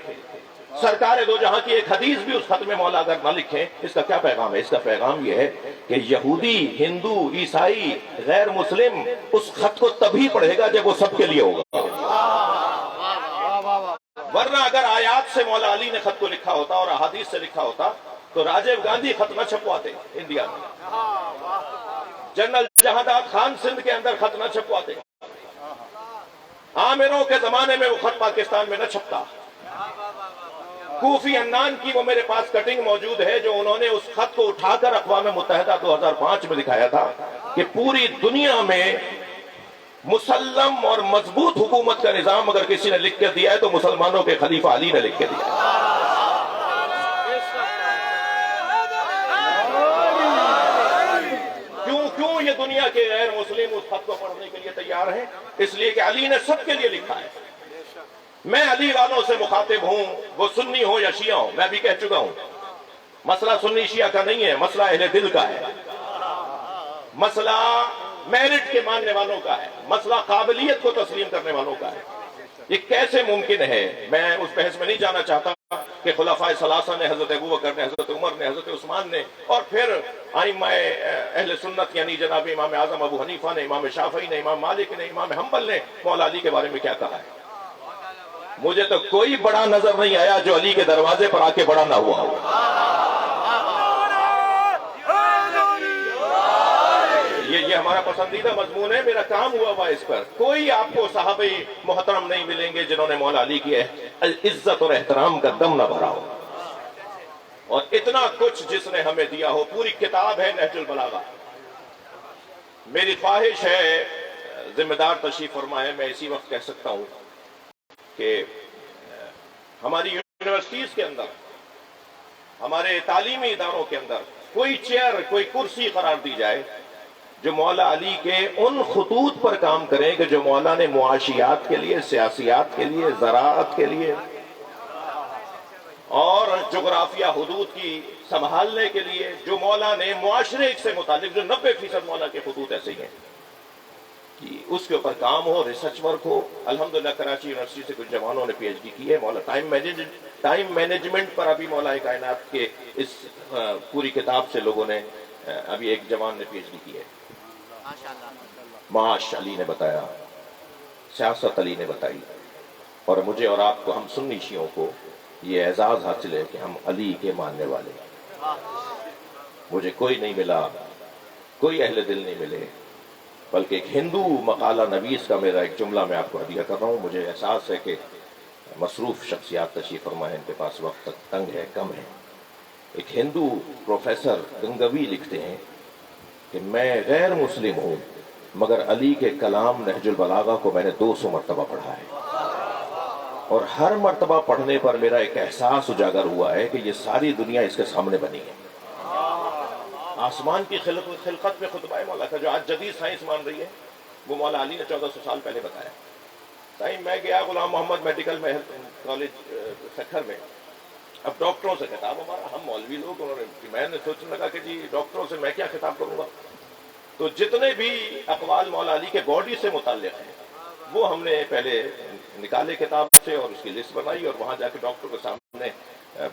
سرکار دو جہاں کی ایک حدیث بھی اس خط میں مولا اگر نہ لکھیں, اس کا کیا پیغام ہے؟ اس کا پیغام یہ ہے کہ یہودی, ہندو, عیسائی, غیر مسلم اس خط کو تبھی پڑھے گا جب وہ سب کے لیے ہوگا. ورنہ اگر آیات سے مولا علی نے خط کو لکھا ہوتا اور احادیث سے لکھا ہوتا تو راجیو گاندھی خط نہ چھپواتے انڈیا میں, جنرل جہانداد خان سندھ کے اندر خط نہ چھپواتے, عامروں کے زمانے میں وہ خط پاکستان میں نہ چھپتا. کوفی عنان کی وہ میرے پاس کٹنگ موجود ہے جو انہوں نے اس خط کو اٹھا کر اقوام متحدہ 2005 میں دکھایا تھا کہ پوری دنیا میں مسلم اور مضبوط حکومت کا نظام اگر کسی نے لکھ کے دیا ہے تو مسلمانوں کے خلیفہ علی نے لکھ کے دیا ہے. کیوں یہ دنیا کے غیر مسلم اس خط کو پڑھنے کے لیے تیار ہیں؟ اس لیے کہ علی نے سب کے لیے لکھا ہے. میں علی والوں سے مخاطب ہوں, وہ سنی ہو یا شیعہ ہو. میں بھی کہہ چکا ہوں مسئلہ سنی شیعہ کا نہیں ہے, مسئلہ اہل دل کا ہے, مسئلہ میرٹ کے ماننے والوں کا ہے, مسئلہ قابلیت کو تسلیم کرنے والوں کا ہے. یہ کیسے ممکن ہے؟ میں اس بحث میں نہیں جانا چاہتا کہ خلفائے ثلاثہ نے, حضرت ابوبکر نے, حضرت عمر نے, حضرت عثمان نے, اور پھر ائمہ اہل سنت یعنی جناب امام اعظم ابو حنیفہ نے, امام شافعی نے, امام مالک نے, امام حنبل نے مولا علی کے بارے میں کیا کہا ہے. مجھے تو کوئی بڑا نظر نہیں آیا جو علی کے دروازے پر آ کے بڑا نہ ہوا ہو. یہ ہمارا پسندیدہ مضمون ہے, میرا کام ہوا ہوا اس پر. کوئی آپ کو صحابہ محترم نہیں ملیں گے جنہوں نے مولا علی کی عزت اور احترام کا دم نہ بھرا ہو, اور اتنا کچھ جس نے ہمیں دیا ہو. پوری کتاب ہے نہج البلاغہ. میری خواہش ہے, ذمہ دار تشریف فرما ہے, میں اسی وقت کہہ سکتا ہوں کہ ہماری یونیورسٹیز کے اندر, ہمارے تعلیمی اداروں کے اندر کوئی چیئر, کوئی کرسی قرار دی جائے جو مولا علی کے ان خطوط پر کام کریں کہ جو مولا نے معاشیات کے لیے, سیاسیات کے لیے, زراعت کے لیے اور جغرافیہ حدود کی سنبھالنے کے لیے جو مولا نے معاشرے سے متعلق, جو 90% مولا کے خطوط ایسے ہی ہیں کہ اس کے اوپر کام ہو, ریسرچ ورک ہو. الحمدللہ کراچی یونیورسٹی سے کچھ جوانوں نے پی ایچ ڈی کی ہے. مولا ٹائم مینجمنٹ پر ابھی مولا کائنات کے اس پوری کتاب سے لوگوں نے, ابھی ایک جوان نے پی ایچ ڈی کی ہے. معاش علی نے بتایا, سیاست علی نے بتائی, اور مجھے اور آپ کو, ہم سنی شیعوں کو یہ اعزاز حاصل ہے کہ ہم علی کے ماننے والے. مجھے کوئی نہیں ملا, کوئی اہل دل نہیں ملے, بلکہ ایک ہندو مقالہ نویس کا میرا ایک جملہ میں آپ کو ہدیہ کر رہا ہوں. مجھے احساس ہے کہ مصروف شخصیات تشریف فرما ہے, ان کے پاس وقت تنگ ہے, کم ہے. ایک ہندو پروفیسر گنگوی لکھتے ہیں کہ میں غیر مسلم ہوں مگر علی کے کلام نہج البلاغہ کو میں نے 200 مرتبہ پڑھا ہے, اور ہر مرتبہ پڑھنے پر میرا ایک احساس اجاگر ہوا ہے کہ یہ ساری دنیا اس کے سامنے بنی ہے. آسمان کی خلقت میں خطبہ مولا کا جو آج جدید سائنس مان رہی ہے, وہ مولا علی نے 1400 سال پہلے بتایا. سائن میں گیا غلام محمد میڈیکل کالج سکھر میں, اب ڈاکٹروں سے خطاب ہمارا, ہم مولوی لوگ, میں نے سوچنے لگا کہ جی ڈاکٹروں سے میں کیا خطاب کروں گا. تو جتنے بھی اقوال مولا علی کے باڈی سے متعلق ہیں وہ ہم نے پہلے نکالے کتاب سے اور اس کی لسٹ بنائی, اور وہاں جا کے ڈاکٹر کے سامنے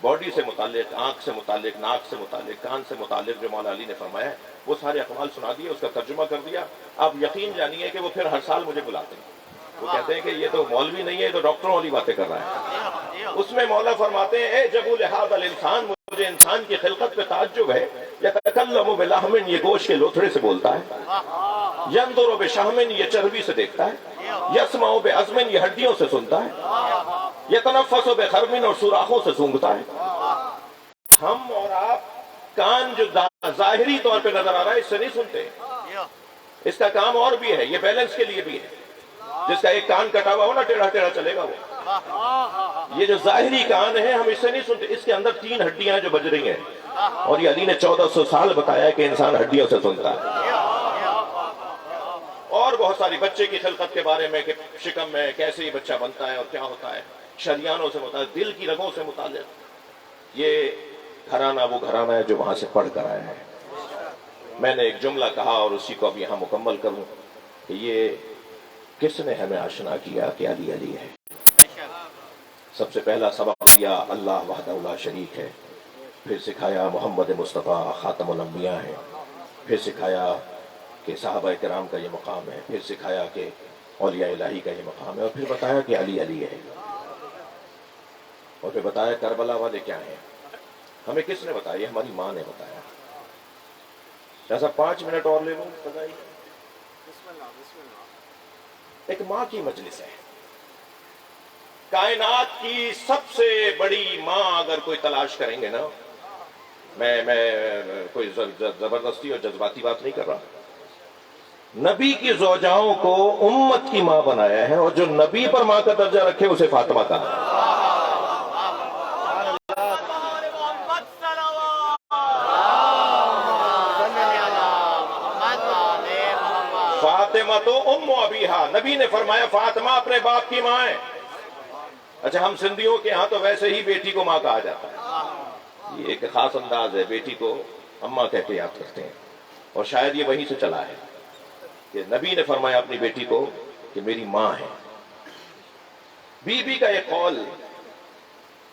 باڈی سے متعلق, آنکھ سے متعلق, ناک سے متعلق, کان سے متعلق جو مولا علی نے فرمایا ہے وہ سارے اقوال سنا دیے, اس کا ترجمہ کر دیا. آپ یقین جانیے کہ وہ پھر ہر سال مجھے بلاتے ہیں. وہ کہتے ہیں کہ یہ تو مولوی نہیں ہے, یہ تو ڈاکٹروں والی باتیں کر رہا ہے. اس میں مولا فرماتے ہیں, اے جبو لحاظ الانسان مجھے انسان کی خلقت پہ تعجب ہے، یتکلم بلحم، یہ گوشت کے لوتھڑے سے بولتا ہے، ینظر بشحم، یہ چربی سے دیکھتا ہے، یسمع بعظم، یہ ہڈیوں سے سنتا ہے، یتنفس بخرم، اور سوراخوں سے سونگھتا ہے۔ ہم اور آپ کان جو ظاہری طور پہ نظر آ رہا ہے اس سے نہیں سنتے، اس کا کام اور بھی ہے، یہ بیلنس کے لیے بھی ہے۔ جس کا ایک کان کٹا ہوا ہو نا، ٹیڑھا ٹیڑھا چلے گا وہ۔ یہ جو ظاہری کان ہے ہم اس سے نہیں سنتے، اس کے اندر 3 ہڈیاں جو بج رہی ہیں، اور یہ علی نے 1400 سال بتایا کہ انسان ہڈیوں سے سنتا ہے۔ اور بہت ساری بچے کی خلقت کے بارے میں کہ شکم میں کیسے یہ بچہ بنتا ہے اور کیا ہوتا ہے، شریانوں سے متعلق، دل کی رگوں سے متعلق۔ یہ گھرانہ وہ گھرانہ ہے جو وہاں سے پڑھ کر آیا ہے۔ میں نے ایک جملہ کہا اور اسی کو اب یہاں مکمل کروں کہ یہ کس نے ہمیں آشنا کیا کہ علی علی ہے؟ سب سے پہلا سبق دیا اللہ وحدہ لا شریک ہے، پھر سکھایا محمد مصطفیٰ خاتم الانبیاء ہے، پھر سکھایا کہ صحابہ کرام کا یہ مقام ہے، پھر سکھایا کہ اولیاء الہی کا یہ مقام ہے، اور پھر بتایا کہ علی علی ہے، اور پھر بتایا کربلا والے کیا ہیں۔ ہمیں کس نے بتایا؟ ہماری ماں نے بتایا۔ جیسا 5 منٹ اور لے لوں بتائیے۔ ایک ماں کی مجلس ہے، کائنات کی سب سے بڑی ماں اگر کوئی تلاش کریں گے نا، میں کوئی زبردستی اور جذباتی بات نہیں کر رہا، نبی کی زوجاؤں کو امت کی ماں بنایا ہے، اور جو نبی پر ماں کا درجہ رکھے اسے فاطمہ کہا۔ فاطمہ تو ام ابیہا، نبی نے فرمایا فاطمہ اپنے باپ کی ماں ہے۔ اچھا، ہم سندھیوں کے ہاں تو ویسے ہی بیٹی کو ماں کہا جاتا ہے، یہ ایک خاص انداز ہے، بیٹی کو اماں کہہ کے یاد کرتے ہیں، اور شاید یہ وہیں سے چلا ہے کہ نبی نے فرمایا اپنی بیٹی کو کہ میری ماں ہے۔ بی بی کا یہ قول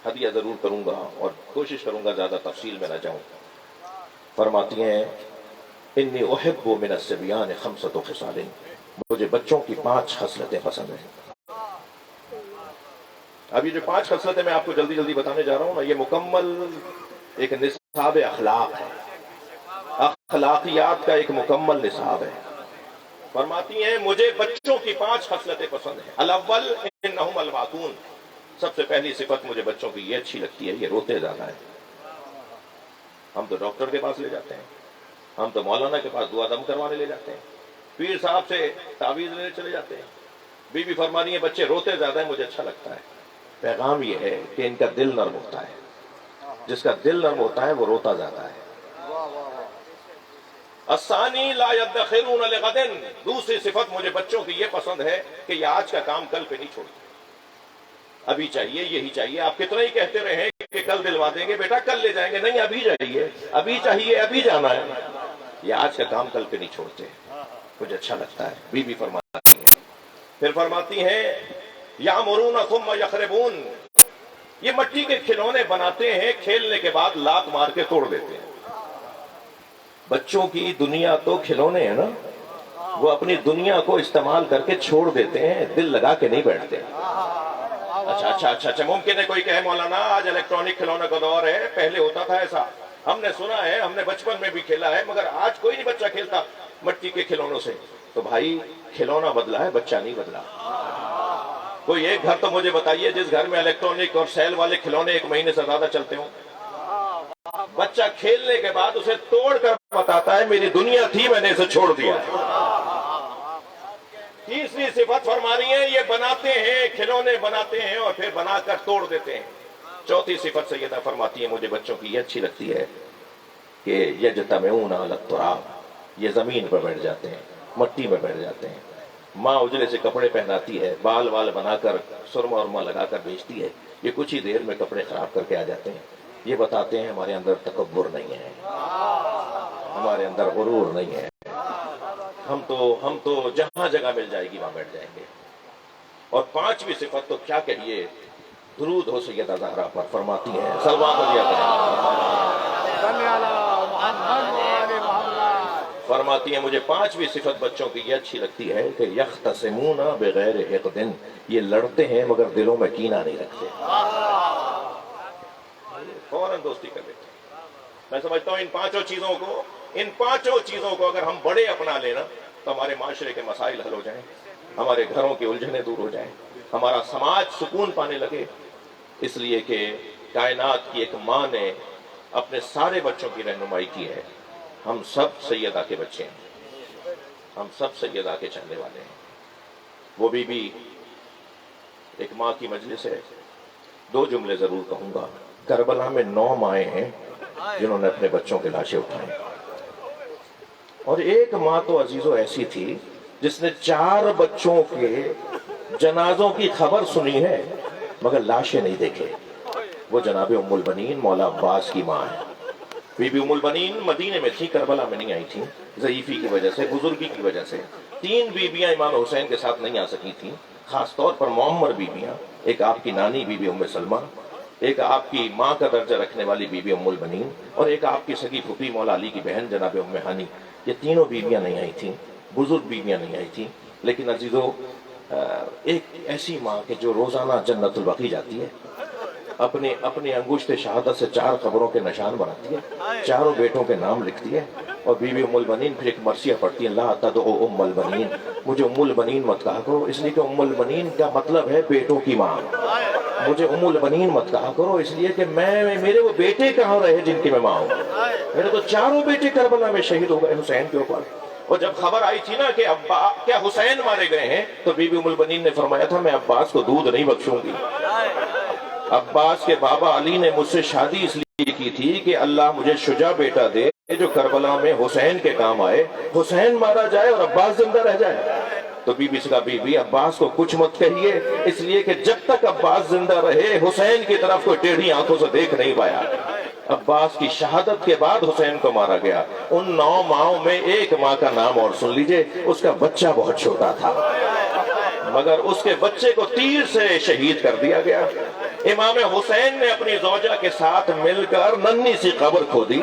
ہدیہ ضرور کروں گا اور کوشش کروں گا زیادہ تفصیل میں نہ جاؤں۔ فرماتی ہیں انی احب من الصبیان 5 خصال، مجھے بچوں کی 5 خصلتیں پسند ہیں۔ اب یہ جو 5 خصلتیں میں آپ کو جلدی جلدی بتانے جا رہا ہوں نا، یہ مکمل ایک نصاب اخلاق ہے، اخلاقیات کا ایک مکمل نصاب ہے۔ فرماتی ہیں مجھے بچوں کی 5 خصلتیں پسند ہیں۔ الاول انہم الباکون، سب سے پہلی صفت مجھے بچوں کی یہ اچھی لگتی ہے، یہ روتے زیادہ ہے۔ ہم تو ڈاکٹر کے پاس لے جاتے ہیں، ہم تو مولانا کے پاس دعا دم کروانے لے جاتے ہیں، پیر صاحب سے تعویذ لینے چلے جاتے ہیں۔ بی بی فرما رہی ہیں بچے روتے زیادہ ہیں، مجھے اچھا لگتا ہے۔ پیغام یہ ہے کہ ان کا دل نرم ہوتا ہے، جس کا دل نرم ہوتا ہے وہ روتا زیادہ ہے۔ الثانی لا يدخرون لغد، دوسری صفت مجھے بچوں کی یہ پسند ہے کہ یہ آج کا کام کل پہ نہیں چھوڑتے، ابھی چاہیے، یہی چاہیے۔ آپ کتنا ہی کہتے رہیں کہ کل دلوا دیں گے، بیٹا کل لے جائیں گے، نہیں ابھی چاہیے، ابھی چاہیے، ابھی جانا ہے۔ یہ آج کا کام کل پہ نہیں چھوڑتے، مجھے اچھا لگتا ہے۔ بی بی فرماتی ہیں، پھر فرماتی ہیں یامرون ثم یخربون، یہ مٹی کے کھلونے بناتے ہیں، کھیلنے کے بعد لات مار کے توڑ دیتے ہیں۔ بچوں کی دنیا تو کھلونے ہیں نا، وہ اپنی دنیا کو استعمال کر کے چھوڑ دیتے ہیں، دل لگا کے نہیں بیٹھتے۔ اچھا ممکن ہے کوئی کہے مولانا آج الیکٹرانک کھلونے کا دور ہے، پہلے ہوتا تھا ایسا، ہم نے سنا ہے، ہم نے بچپن میں بھی کھیلا ہے، مگر آج کوئی نہیں بچہ کھیلتا مٹی کے کھلونوں سے۔ تو بھائی کھلونا بدلا ہے، بچہ نہیں بدلا۔ کوئی ایک گھر تو مجھے بتائیے جس گھر میں الیکٹرانک اور سیل والے کھلونے 1 مہینے سے زیادہ چلتے ہوں۔ بچہ کھیلنے کے بعد اسے توڑ کر بتاتا ہے میری دنیا تھی، میں نے اسے چھوڑ دیا ہے۔ تیسری صفت فرما رہی ہیں یہ بناتے ہیں، کھلونے بناتے ہیں اور پھر بنا کر توڑ دیتے ہیں۔ چوتھی صفت سیدہ فرماتی ہیں مجھے بچوں کی یہ اچھی لگتی ہے کہ یجتمعون علی التراب، یہ زمین پر بیٹھ جاتے ہیں، مٹی میں بیٹھ جاتے ہیں۔ ماں اجلے سے کپڑے پہناتی ہے، بال بنا کر سرما ورما لگا کر بیچتی ہے، یہ کچھ ہی دیر میں کپڑے خراب کر کے آ جاتے ہیں۔ یہ بتاتے ہیں ہمارے اندر تکبر نہیں ہے، ہمارے اندر غرور نہیں ہے، ہم تو جہاں جگہ مل جائے گی وہاں بیٹھ جائیں گے۔ اور 5ویں صفت تو کیا کہیے، درود ہو سیدہ زہرا پر، فرماتی ہیں سلوات دیا فرماتی ہیں مجھے 5ویں صفت بچوں کی یہ اچھی لگتی ہے کہ یختصمون بغیر حقد، یہ لڑتے ہیں مگر دلوں میں کینہ نہیں رکھتے، فوراً دوستی کر لیتے ہیں۔ میں سمجھتا ہوں ان پانچوں چیزوں کو اگر ہم بڑے اپنا لینا تو ہمارے معاشرے کے مسائل حل ہو جائیں، ہمارے گھروں کی الجھنیں دور ہو جائیں، ہمارا سماج سکون پانے لگے. اس لیے کہ کائنات کی ایک ماں نے اپنے سارے بچوں کی رہنمائی کی ہے. ہم سب سیدہ کے بچے ہیں، ہم سب سیدہ کے چاہنے والے ہیں. وہ بھی ایک ماں کی مجلس ہے. 2 جملے ضرور کہوں گا. کربلا میں 9 مائیں ہیں جنہوں نے اپنے بچوں کے لاشیں اٹھائیں، اور ایک ماں تو عزیزو ایسی تھی جس نے 4 بچوں کے جنازوں کی خبر سنی ہے مگر لاشیں نہیں دیکھے. وہ جناب ام البنین مولا عباس کی ماں ہے. بی بی ام البنین مدینے میں تھی، کربلا میں نہیں آئی تھی ضعیفی کی وجہ سے، بزرگی کی وجہ سے. 3 بیویاں امام حسین کے ساتھ نہیں آ سکی تھیں، خاص طور پر معمر بیویاں. ایک آپ کی نانی بی بی ام سلمہ، ایک آپ کی ماں کا درجہ رکھنے والی بی بی ام البنین، اور ایک آپ کی سگی پھوپھی مولا علی کی بہن جناب ام ہانی. یہ تینوں بیویاں نہیں آئی تھیں، بزرگ بیویاں نہیں آئی تھیں. لیکن عزیزو ایک ایسی ماں کہ جو روزانہ جنت البقیع جاتی ہے، اپنے انگشت شہادت سے 4 قبروں کے نشان بناتی ہے، 4 بیٹوں کے نام لکھتی ہے. اور بی بی ام البنین پھر ایک مرثیہ پڑھتی ہے، لا تدعو ام البنین، مجھے ام البنین مت کہا کرو، اس لیے کہ ام البنین کا مطلب ہے بیٹوں کی ماں. مجھے ام البنین مت کہا کرو اس لیے کہ میرے وہ بیٹے کہاں رہے جن کی میں ماں ہوں. میرے تو 4 بیٹے کربلا میں شہید ہو گئے حسین کے اوپر. اور جب خبر آئی تھی نا کہ کیا حسین مارے گئے ہیں، تو بی بی ام البنین نے فرمایا تھا میں عباس کو دودھ نہیں بخشوں گی. عباس کے بابا علی نے مجھ سے شادی اس لیے کی تھی کہ اللہ مجھے شجاع بیٹا دے جو کربلا میں حسین کے کام آئے، حسین مارا جائے اور عباس زندہ رہ جائے. تو بی بی سے کہا بی بی عباس کو کچھ مت کہیے، اس لیے کہ جب تک عباس زندہ رہے حسین کی طرف کوئی ٹیڑھی آنکھوں سے دیکھ نہیں پایا. عباس کی شہادت کے بعد حسین کو مارا گیا. ان 9 ماؤں میں ایک ماں کا نام اور سن لیجئے، اس کا بچہ بہت چھوٹا تھا مگر اس کے بچے کو تیر سے شہید کر دیا گیا. امام حسین نے اپنی زوجہ کے ساتھ مل کر ننھی سی قبر کھودی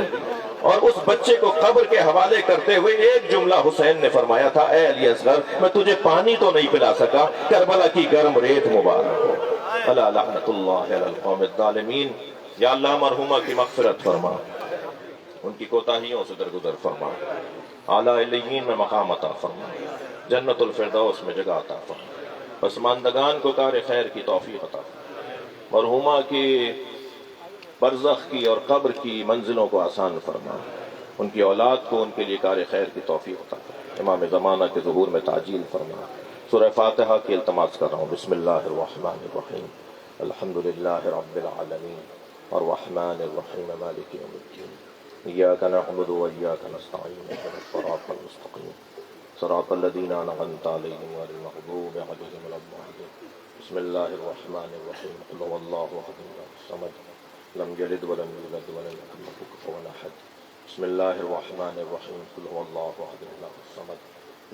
اور اس بچے کو قبر کے حوالے کرتے ہوئے ایک جملہ حسین نے فرمایا تھا، اے علی اصغر میں تجھے پانی تو نہیں پلا سکا، کربلا کی گرم ریت مبارک ہو. الا لعنت اللہ علی القوم الظالمین. یا اللہ مرحومہ کی مغفرت فرما، ان کی کوتاہیوں سے درگزر فرما، اعلیٰ علیین میں مقام عطا فرما، جنت الفردوس میں جگہ عطا فرما. پسماندگان کو کار خیر کی توفیق عطا فرما. مرحومہ کی برزخ کی اور قبر کی منزلوں کو آسان فرما. ان کی اولاد کو ان کے لیے کار خیر کی توفیق عطا فرما. امام زمانہ کے ظہور میں تعجیل فرما. سورہ فاتحہ کی التماس کر رہا ہوں. بسم اللہ الرحمن الرحیم. الحمدللہ رب العالمین الرحمن الرحیم مالک یوم الدین. ایاک نعبد و ایاک نستعین اهدنا الصراط المستقیم صراط الذین انعمت علیہم غیر المغضوب علیہم ولا الضالین. بسم اللہ الرحمن الرحیم. قل هو اللہ احد اللہ الصمد لم یلد ولم یولد ولم یکن له کفوا احد. بسم اللہ الرحمن الرحیم. قل هو اللہ احد اللہ الصمد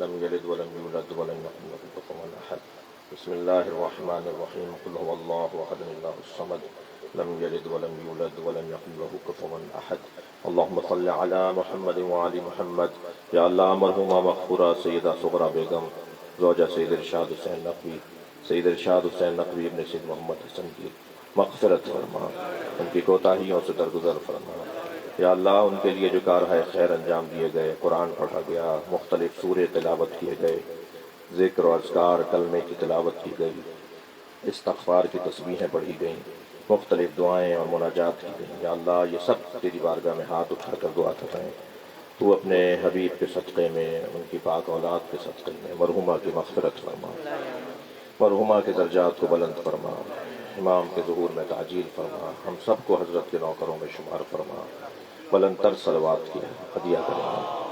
لم یلد ولم یولد ولم یکن له کفوا احد. بسم اللہ الرحمن الرحیم. قل هو اللہ احد اللہ الصمد لم یلد ولم یولد ولم یکن له کفوا احد. اللہم صل علی محمد وعلی محمد. یا اللہ مرحومہ مغفورہ سیدہ صغرا بیگم زوجہ سید ارشاد حسین نقوی، سید ارشاد حسین نقوی ابن سید محمد حسن کی مغفرت فرما، ان کی کوتاہیوں سے درگزر فرما. یا اللہ ان کے لیے جو کارہائے خیر انجام دیے گئے، قرآن پڑھا گیا، مختلف سورے تلاوت کیے گئے، ذکر و اذکار کلمے کی تلاوت کی گئی، استغفار کی تسبیحیں پڑھی گئیں، مختلف دعائیں اور مناجات کی گئیں. یا اللہ یہ سب تیری بارگاہ میں ہاتھ اٹھا کر دعا کر رہے ہیں. تو اپنے حبیب کے صدقے میں، ان کی پاک اولاد کے صدقے میں مرحومہ کی مغفرت فرما، مرحومہ کے درجات کو بلند فرما، امام کے ظہور میں تعجیل فرما. ہم سب کو حضرت کے نوکروں میں شمار فرما. بلند تر صلوات کی ہدیہ کرنا.